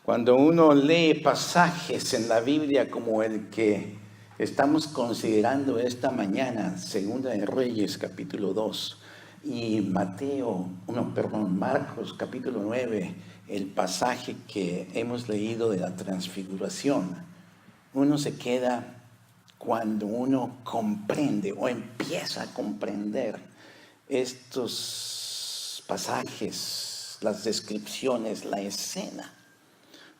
Cuando uno lee pasajes en la Biblia como el que estamos considerando esta mañana, Segunda de Reyes, capítulo 2, y Marcos, capítulo 9, el pasaje que hemos leído de la transfiguración, uno se queda cuando uno comprende o empieza a comprender estos pasajes, las descripciones, la escena.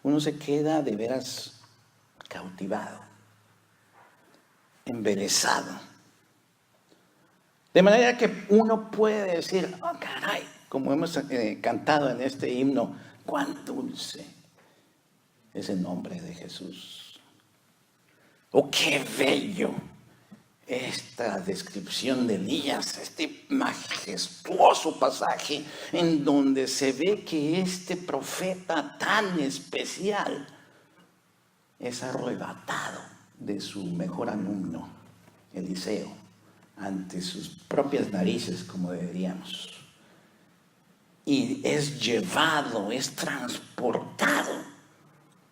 Uno se queda de veras cautivado, embelesado. De manera que uno puede decir, oh caray, como hemos cantado en este himno, cuán dulce es el nombre de Jesús. Oh, qué bello esta descripción de Elías, este majestuoso pasaje en donde se ve que este profeta tan especial es arrebatado de su mejor alumno, Eliseo, ante sus propias narices, como diríamos. Y es llevado, es transportado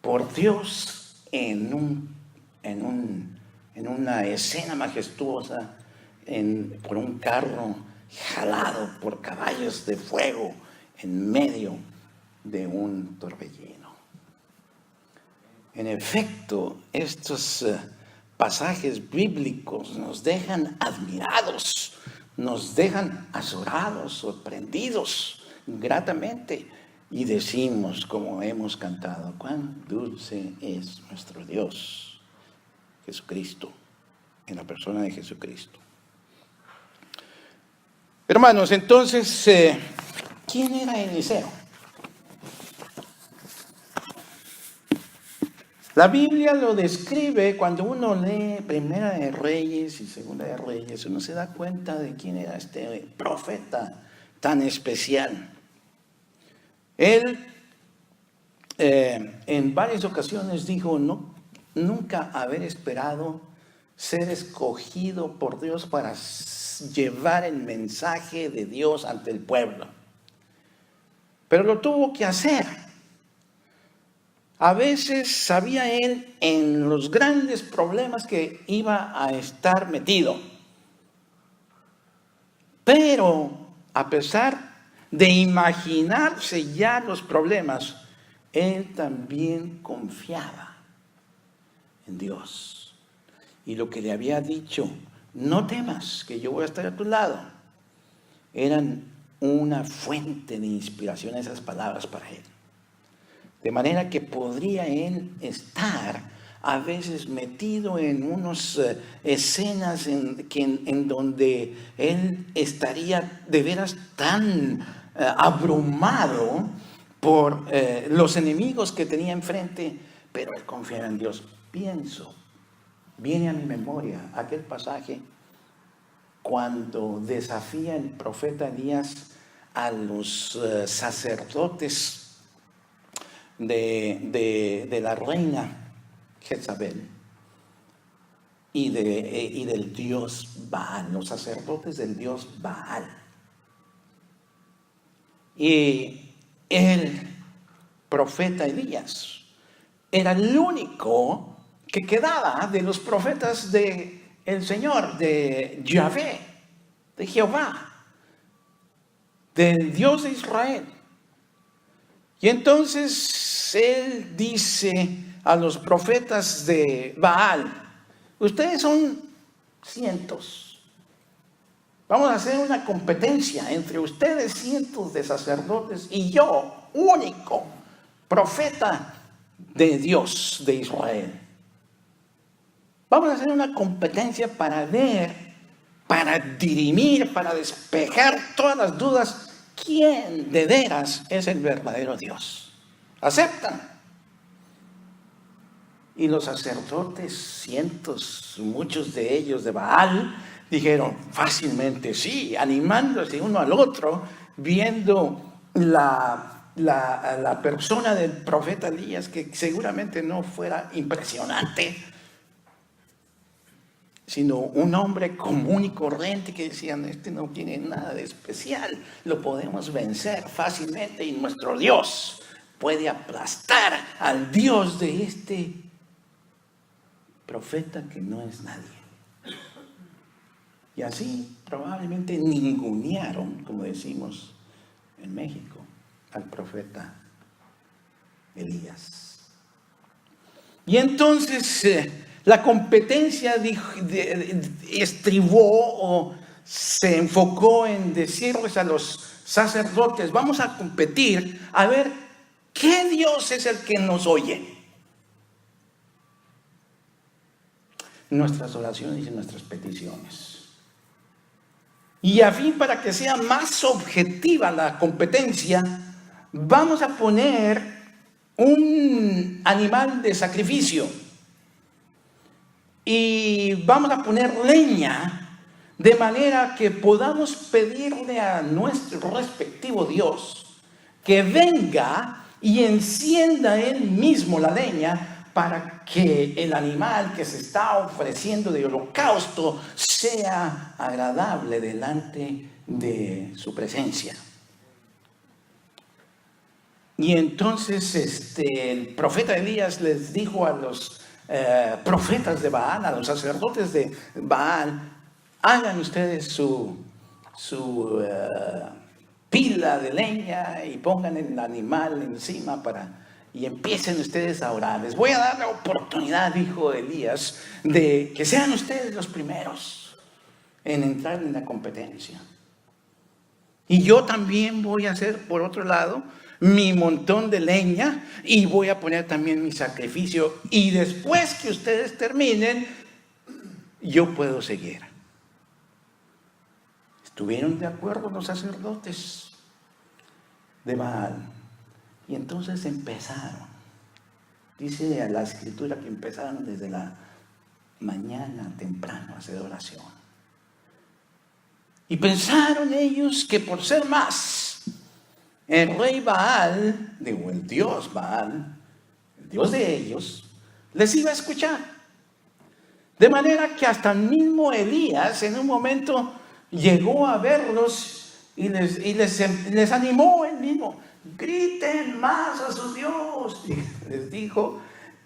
por Dios en una escena majestuosa, por un carro jalado por caballos de fuego en medio de un torbellino. En efecto, estos pasajes bíblicos nos dejan admirados, nos dejan azorados, sorprendidos gratamente, y decimos, como hemos cantado, cuán dulce es nuestro Dios, Jesucristo, en la persona de Jesucristo. Hermanos, entonces, ¿quién era Eliseo? La Biblia lo describe. Cuando uno lee Primera de Reyes y Segunda de Reyes, uno se da cuenta de quién era este profeta tan especial. Él en varias ocasiones dijo nunca haber esperado ser escogido por Dios para llevar el mensaje de Dios ante el pueblo. Pero lo tuvo que hacer. A veces sabía él en los grandes problemas que iba a estar metido. Pero a pesar de imaginarse ya los problemas, él también confiaba en Dios. Y lo que le había dicho, no temas que yo voy a estar a tu lado, eran una fuente de inspiración esas palabras para él. De manera que podría él estar a veces metido en unas escenas en donde él estaría de veras tan abrumado por los enemigos que tenía enfrente, pero él confiaba en Dios. Viene a mi memoria aquel pasaje cuando desafía el profeta Elías a los sacerdotes de la reina Jezabel y del dios Baal, los sacerdotes del dios Baal. Y el profeta Elías era el único que quedaba de los profetas del Señor, de Yahvé, de Jehová, del Dios de Israel. Y entonces él dice a los profetas de Baal, ustedes son cientos. Vamos a hacer una competencia entre ustedes, cientos de sacerdotes, y yo, único profeta de Dios de Israel. Vamos a hacer una competencia para ver, para dirimir, para despejar todas las dudas. ¿Quién de veras es el verdadero Dios? ¿Aceptan? Y los sacerdotes, cientos, muchos de ellos de Baal, dijeron fácilmente sí, animándose uno al otro, viendo la persona del profeta Elías, que seguramente no fuera impresionante, sino un hombre común y corriente, que decían, este no tiene nada de especial, lo podemos vencer fácilmente, y nuestro Dios puede aplastar al Dios de este profeta que no es nadie. Y así probablemente ningunearon, como decimos en México, al profeta Elías. Y entonces la competencia estribó o se enfocó en decirles a los sacerdotes: vamos a competir a ver qué Dios es el que nos oye nuestras oraciones y nuestras peticiones. Y a fin, para que sea más objetiva la competencia, vamos a poner un animal de sacrificio y vamos a poner leña, de manera que podamos pedirle a nuestro respectivo Dios que venga y encienda él mismo la leña, para que el animal que se está ofreciendo de holocausto sea agradable delante de su presencia. Y entonces el profeta Elías les dijo a los profetas de Baal, a los sacerdotes de Baal: hagan ustedes su pila de leña y pongan el animal encima y empiecen ustedes a orar. Les voy a dar la oportunidad, dijo Elías, de que sean ustedes los primeros en entrar en la competencia. Y yo también voy a hacer, por otro lado, mi montón de leña y voy a poner también mi sacrificio. Y después que ustedes terminen, yo puedo seguir. Estuvieron de acuerdo los sacerdotes de Baal. Y entonces empezaron. Dice la escritura que empezaron desde la mañana temprano a hacer oración. Y pensaron ellos que por ser más, el rey Baal, el dios Baal, el dios de ellos, les iba a escuchar. De manera que hasta el mismo Elías en un momento llegó a verlos y les animó él mismo: griten más a su Dios. Y les dijo: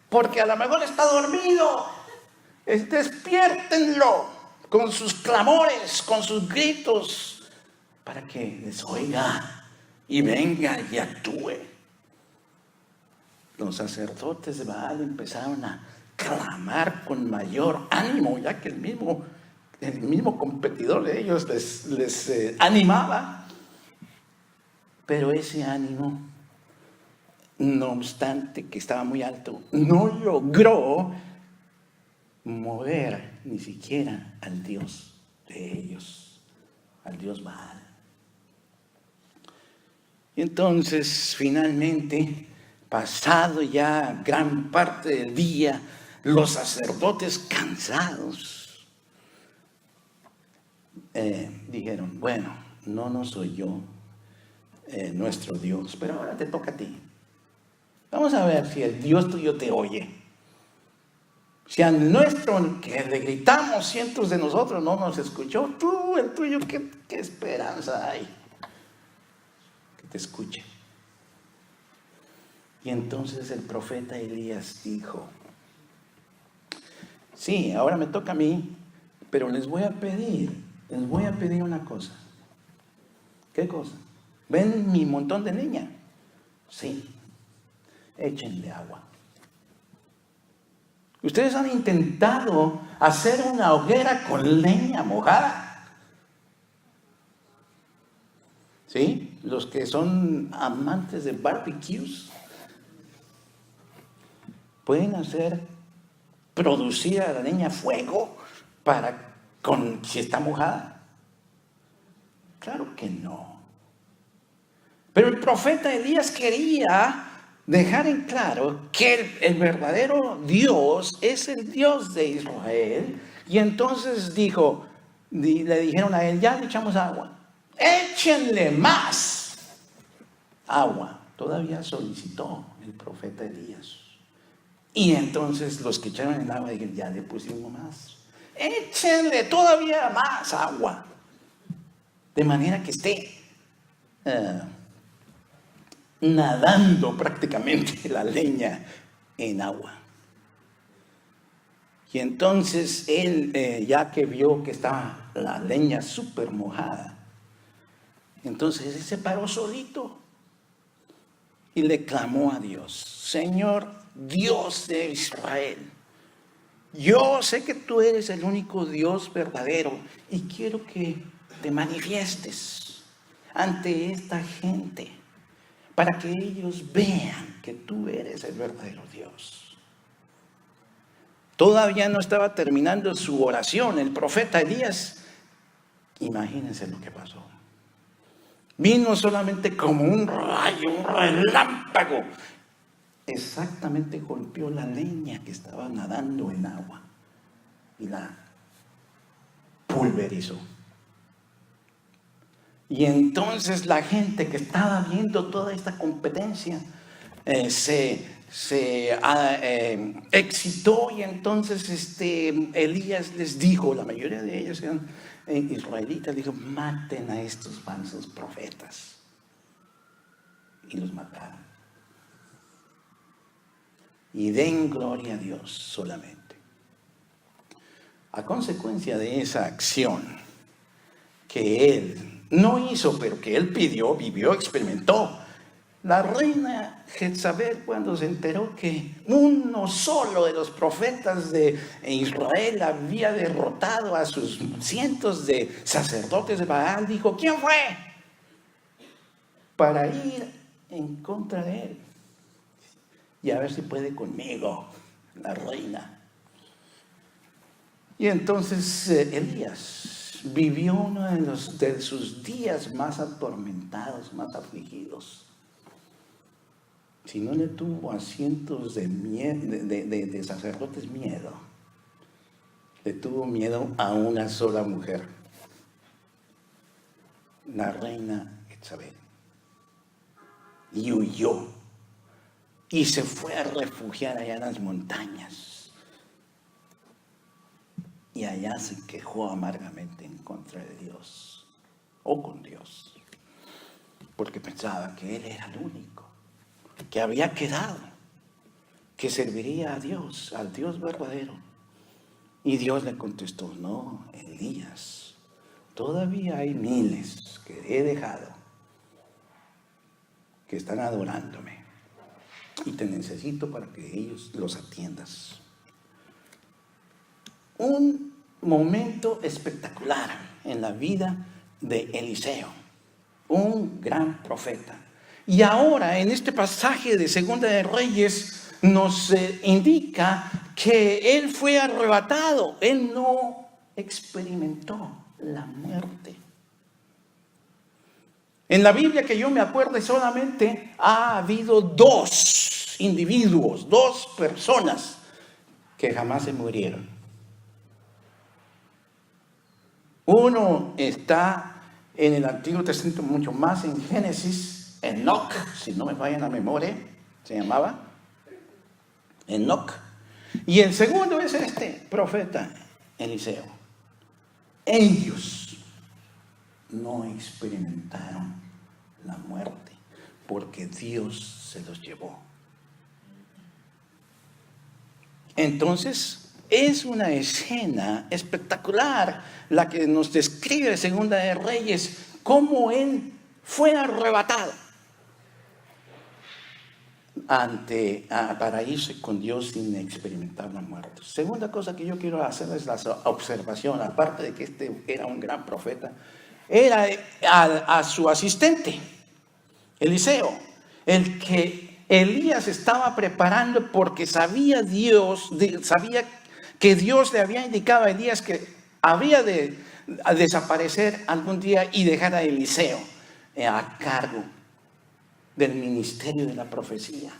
porque a lo mejor está dormido, despiértenlo con sus clamores, con sus gritos, para que les oiga y venga y actúe. Los sacerdotes de Baal empezaron a clamar con mayor ánimo, ya que el mismo competidor de ellos les animaba. Pero ese ánimo, no obstante que estaba muy alto, no logró mover ni siquiera al Dios de ellos, al Dios Baal. Y entonces, finalmente, pasado ya gran parte del día, los sacerdotes cansados dijeron: bueno, no nos oyó nuestro Dios, pero ahora te toca a ti. Vamos a ver si el Dios tuyo te oye. Si al nuestro, que le gritamos cientos de nosotros, no nos escuchó, tú, el tuyo, ¿qué esperanza hay que te escuche? Y entonces el profeta Elías dijo: sí, ahora me toca a mí, pero les voy a pedir una cosa. ¿Qué cosa? ¿Ven mi montón de leña? Sí, échenle agua. Ustedes han intentado hacer una hoguera con leña mojada. ¿Sí? Los que son amantes de barbecues pueden producir a la leña fuego si está mojada. Claro que no. Pero el profeta Elías quería dejar en claro que el verdadero Dios es el Dios de Israel. Y entonces le dijeron a él: ya le echamos agua, échenle más agua. Todavía solicitó el profeta Elías. Y entonces los que echaron el agua dijeron: ya le pusimos más, échenle todavía más agua, de manera que esté nadando prácticamente la leña en agua. Y entonces él, ya que vio que estaba la leña súper mojada, entonces él se paró solito y le clamó a Dios: Señor, Dios de Israel, yo sé que tú eres el único Dios verdadero y quiero que te manifiestes ante esta gente para que ellos vean que tú eres el verdadero Dios. Todavía no estaba terminando su oración el profeta Elías. Imagínense lo que pasó. Vino solamente como un rayo, un relámpago. Exactamente golpeó la leña que estaba nadando en agua y la pulverizó. Y entonces la gente que estaba viendo toda esta competencia se excitó, y entonces Elías les dijo, la mayoría de ellos eran israelitas, dijo: maten a estos falsos profetas. Y los mataron. Y den gloria a Dios solamente. A consecuencia de esa acción que él no hizo, pero que él pidió, vivió, experimentó, la reina Jezabel, cuando se enteró que uno solo de los profetas de Israel había derrotado a sus cientos de sacerdotes de Baal, dijo: ¿quién fue? Para ir en contra de él y a ver si puede conmigo, la reina. Y entonces Elías vivió uno de sus días más atormentados, más afligidos. Si no le tuvo a cientos de sacerdotes miedo, le tuvo miedo a una sola mujer, la reina Jezabel. Y huyó y se fue a refugiar allá en las montañas. Y allá se quejó amargamente en contra de Dios, o con Dios, porque pensaba que él era el único que había quedado, que serviría a Dios, al Dios verdadero. Y Dios le contestó: no, Elías, todavía hay miles que he dejado que están adorándome y te necesito para que ellos los atiendas. Un momento espectacular en la vida de Eliseo, un gran profeta. Y ahora en este pasaje de Segunda de Reyes nos indica que él fue arrebatado, él no experimentó la muerte. En la Biblia que yo me acuerde solamente ha habido dos individuos, dos personas que jamás se murieron. Uno está en el Antiguo Testamento, mucho más en Génesis. Enoc, si no me falla la memoria, se llamaba Enoc. Y el segundo es este profeta Eliseo. Ellos no experimentaron la muerte porque Dios se los llevó. Entonces es una escena espectacular la que nos describe Segunda de Reyes, cómo él fue arrebatado para irse con Dios sin experimentar la muerte. Segunda cosa que yo quiero hacer es la observación, aparte de que este era un gran profeta, era a su asistente, Eliseo, el que Elías estaba preparando porque sabía que Dios le había indicado a Elías que había de desaparecer algún día y dejar a Eliseo a cargo del ministerio de la profecía.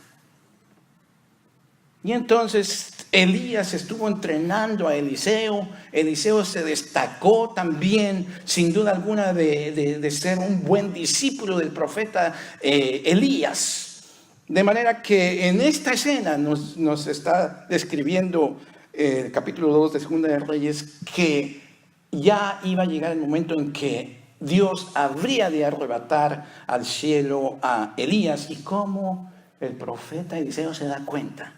Y entonces Elías estuvo entrenando a Eliseo. Eliseo se destacó también, sin duda alguna, de ser un buen discípulo del profeta Elías. De manera que en esta escena nos está describiendo el capítulo 2 de Segunda de Reyes que ya iba a llegar el momento en que Dios habría de arrebatar al cielo a Elías, y cómo el profeta Eliseo se da cuenta.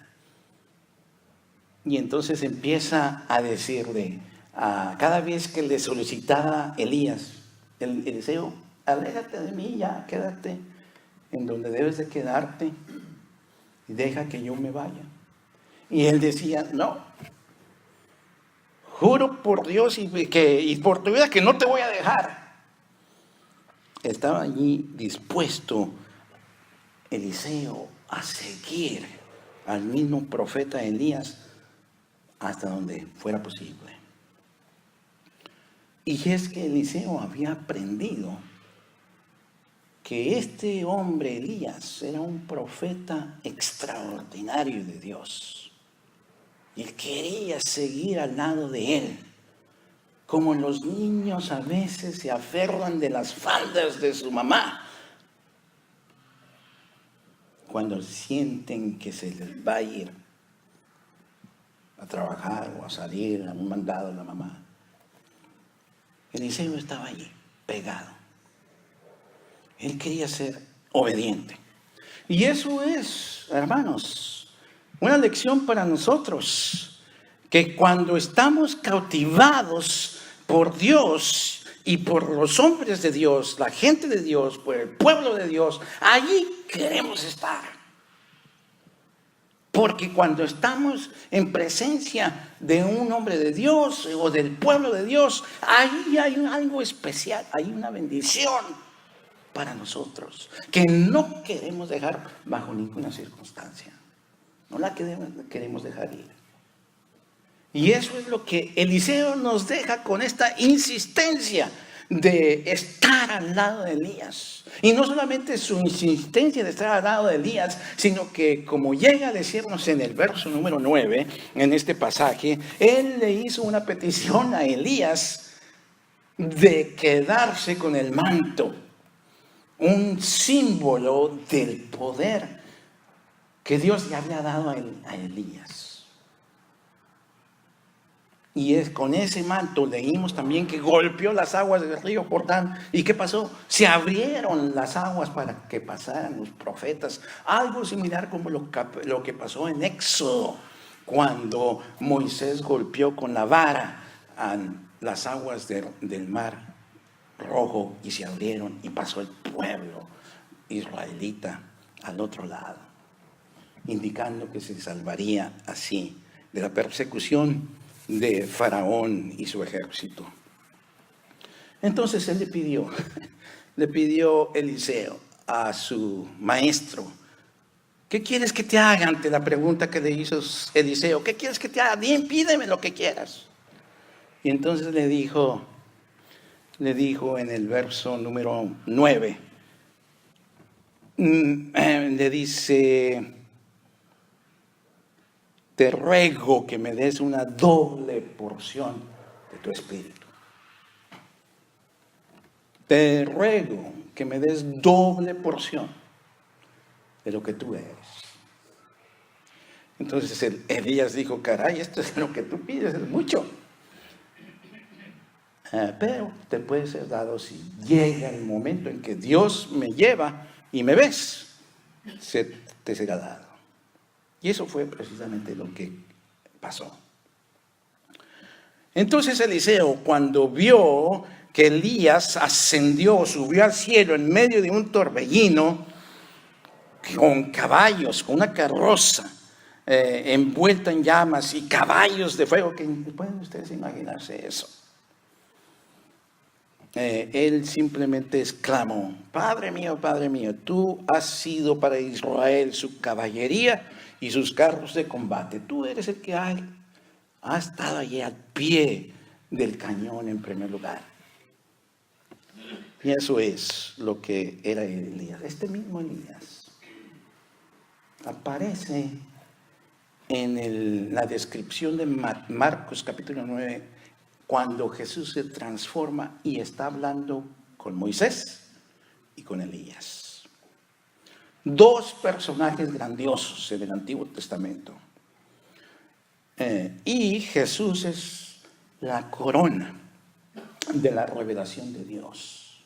Y entonces empieza a decirle, cada vez que le solicitaba Elías, Eliseo, aléjate de mí ya, quédate en donde debes de quedarte y deja que yo me vaya. Y él decía, no, juro por Dios y por tu vida que no te voy a dejar. Estaba allí dispuesto Eliseo a seguir al mismo profeta Elías hasta donde fuera posible. Y es que Eliseo había aprendido que este hombre Elías era un profeta extraordinario de Dios. Y él quería seguir al lado de él. Como los niños a veces se aferran de las faldas de su mamá cuando sienten que se les va a ir a trabajar o a salir a un mandado de la mamá. Eliseo estaba allí, pegado. Él quería ser obediente. Y eso es, hermanos, una lección para nosotros, que cuando estamos cautivados por Dios y por los hombres de Dios, la gente de Dios, por el pueblo de Dios, allí queremos estar. Porque cuando estamos en presencia de un hombre de Dios o del pueblo de Dios, ahí hay algo especial, hay una bendición para nosotros que no queremos dejar bajo ninguna circunstancia. No la queremos dejar ir. Y eso es lo que Eliseo nos deja con esta insistencia de estar al lado de Elías. Y no solamente su insistencia de estar al lado de Elías, sino que, como llega a decirnos en el verso número 9, en este pasaje, él le hizo una petición a Elías de quedarse con el manto, un símbolo del poder que Dios le había dado a Elías. Y con ese manto leímos también que golpeó las aguas del río Jordán. ¿Y qué pasó? Se abrieron las aguas para que pasaran los profetas. Algo similar como lo que pasó en Éxodo, cuando Moisés golpeó con la vara a las aguas del mar Rojo y se abrieron y pasó el pueblo israelita al otro lado, indicando que se salvaría así de la persecución de Faraón y su ejército. Entonces él le pidió Eliseo a su maestro, ¿qué quieres que te haga? Ante la pregunta que le hizo Eliseo, ¿qué quieres que te haga? Bien, pídeme lo que quieras. Y entonces le dijo en el verso número 9, le dice, te ruego que me des una doble porción de tu espíritu. Te ruego que me des doble porción de lo que tú eres. Entonces Elías dijo, caray, esto es lo que tú pides, es mucho. Pero te puede ser dado si llega el momento en que Dios me lleva y me ves, te será dado. Y eso fue precisamente lo que pasó. Entonces Eliseo, cuando vio que Elías ascendió, subió al cielo en medio de un torbellino, con caballos, con una carroza envuelta en llamas y caballos de fuego, que pueden ustedes imaginarse eso. Él simplemente exclamó, Padre mío, tú has sido para Israel su caballería y sus carros de combate. Tú eres el que ha estado allí al pie del cañón en primer lugar. Y eso es lo que era Elías. Este mismo Elías aparece en la descripción de Marcos capítulo 9, cuando Jesús se transforma y está hablando con Moisés y con Elías. Dos personajes grandiosos en el Antiguo Testamento. Y Jesús es la corona de la revelación de Dios.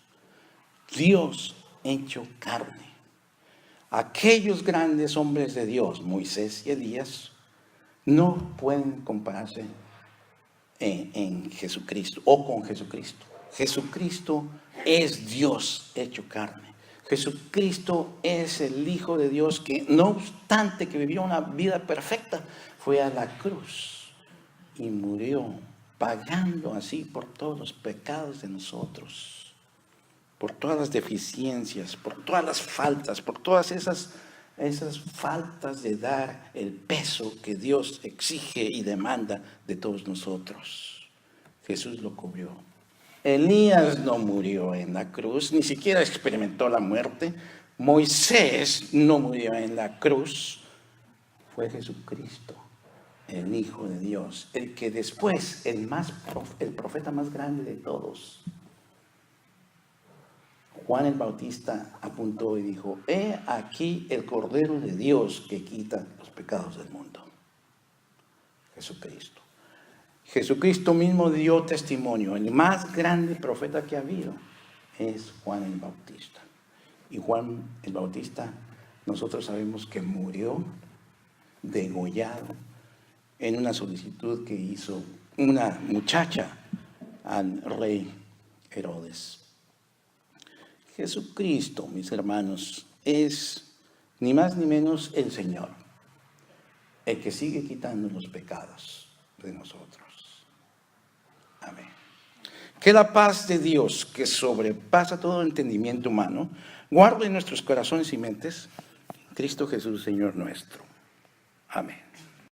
Dios hecho carne. Aquellos grandes hombres de Dios, Moisés y Elías, no pueden compararse en Jesucristo o con Jesucristo. Jesucristo es Dios hecho carne. Jesucristo es el Hijo de Dios que, no obstante que vivió una vida perfecta, fue a la cruz y murió, pagando así por todos los pecados de nosotros, por todas las deficiencias, por todas las faltas, por todas esas faltas de dar el peso que Dios exige y demanda de todos nosotros. Jesús lo cubrió. Elías no murió en la cruz, ni siquiera experimentó la muerte. Moisés no murió en la cruz. Fue Jesucristo, el Hijo de Dios, el que después, el profeta más grande de todos, Juan el Bautista, apuntó y dijo: he aquí el Cordero de Dios que quita los pecados del mundo. Jesucristo. Jesucristo mismo dio testimonio. El más grande profeta que ha habido es Juan el Bautista. Y Juan el Bautista, nosotros sabemos que murió degollado en una solicitud que hizo una muchacha al rey Herodes. Jesucristo, mis hermanos, es ni más ni menos el Señor, el que sigue quitando los pecados de nosotros. Amén. Que la paz de Dios, que sobrepasa todo entendimiento humano, guarde nuestros corazones y mentes en Cristo Jesús, Señor nuestro. Amén.